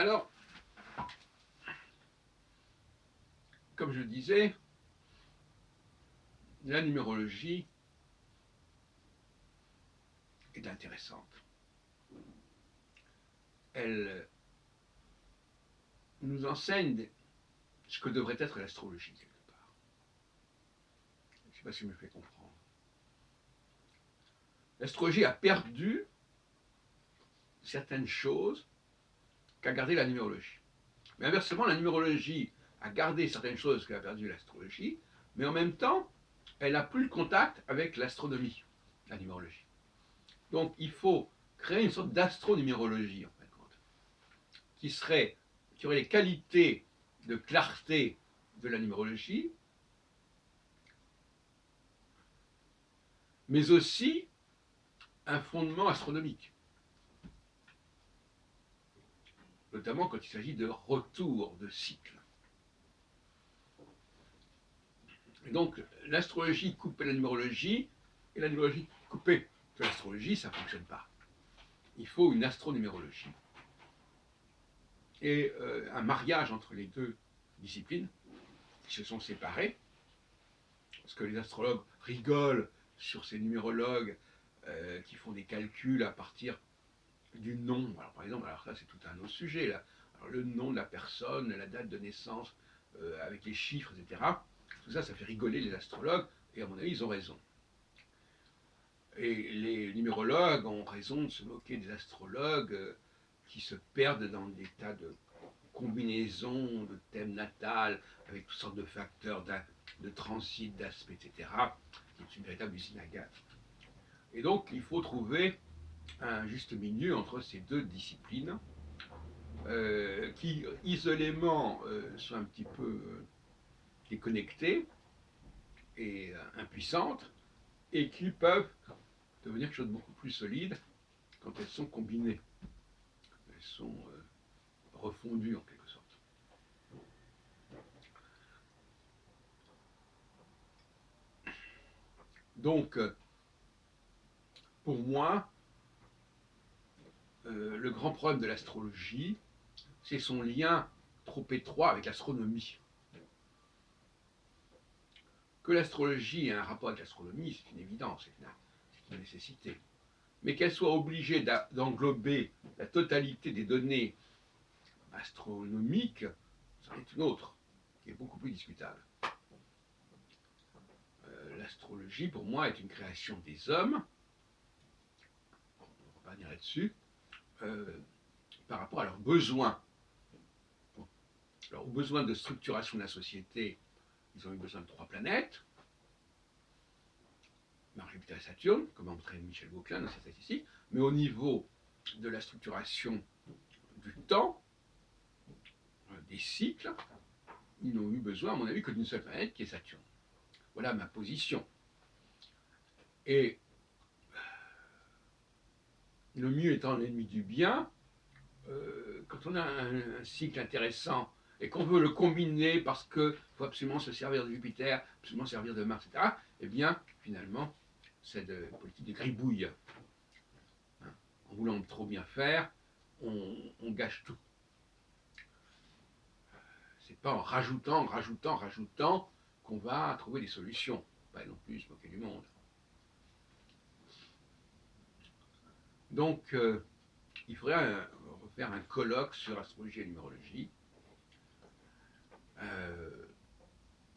Alors, comme je le disais, la numérologie est intéressante. Elle nous enseigne ce que devrait être l'astrologie, quelque part. Je ne sais pas si je me fais comprendre. L'astrologie a perdu certaines choses qu'a gardé la numérologie. Mais inversement, la numérologie a gardé certaines choses qu'a perdu l'astrologie, mais en même temps, elle n'a plus le contact avec l'astronomie, la numérologie. Donc il faut créer une sorte d'astronumérologie, en fin de compte, qui aurait les qualités de clarté de la numérologie, mais aussi un fondement astronomique, notamment quand il s'agit de retour de cycle. Et donc l'astrologie coupée de la numérologie, et la numérologie coupée de l'astrologie, ça ne fonctionne pas. Il faut une astronumérologie. Et un mariage entre les deux disciplines qui se sont séparées, parce que les astrologues rigolent sur ces numérologues qui font des calculs à partir du nom. Alors par exemple, alors ça c'est tout un autre sujet là. Alors, le nom de la personne, la date de naissance, avec les chiffres, etc. Tout ça, ça fait rigoler les astrologues, et à mon avis, ils ont raison. Et les numérologues ont raison de se moquer des astrologues qui se perdent dans des tas de combinaisons de thèmes natals, avec toutes sortes de facteurs de transit, d'aspect, etc. C'est une véritable usine à gaz. Et donc, il faut trouver un juste milieu entre ces deux disciplines qui, isolément, sont un petit peu déconnectées et impuissantes, et qui peuvent devenir quelque chose de beaucoup plus solide quand elles sont combinées. Elles sont refondues en quelque sorte. Donc, pour moi, le grand problème de l'astrologie, c'est son lien trop étroit avec l'astronomie. Que l'astrologie ait un rapport avec l'astronomie, c'est une évidence, c'est une nécessité. Mais qu'elle soit obligée d'englober la totalité des données astronomiques, c'en est une autre, qui est beaucoup plus discutable. L'astrologie, pour moi, est une création des hommes, on va revenir là-dessus, par rapport à leurs besoins. Alors, aux besoins de structuration de la société, ils ont eu besoin de 3 planètes, Mars, Jupiter et Saturne, comme a montré Michel Gauquelin dans ses statistiques, mais au niveau de la structuration du temps, des cycles, ils n'ont eu besoin, à mon avis, que d'une seule planète, qui est Saturne. Voilà ma position. Et le mieux étant l'ennemi du bien, quand on a un cycle intéressant et qu'on veut le combiner parce qu'il faut absolument se servir de Jupiter, absolument se servir de Mars, etc., eh bien, finalement, c'est de politique de gribouille. Hein, en voulant trop bien faire, on gâche tout. C'est pas en rajoutant qu'on va trouver des solutions. Pas non plus se moquer du monde. Donc, il faudrait refaire un colloque sur astrologie et numérologie.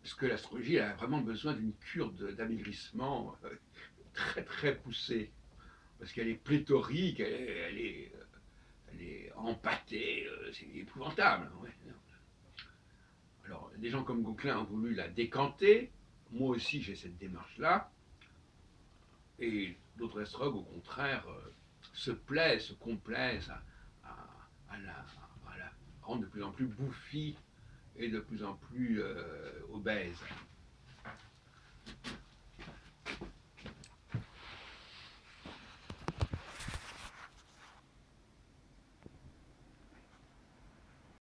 Parce que l'astrologie a vraiment besoin d'une cure d'amaigrissement très très poussée. Parce qu'elle est pléthorique, elle est empâtée, c'est épouvantable. Ouais. Alors, des gens comme Gauquelin ont voulu la décanter. Moi aussi, j'ai cette démarche-là. Et d'autres astrologues, au contraire, se complaisent à la rendre de plus en plus bouffie et de plus en plus obèse.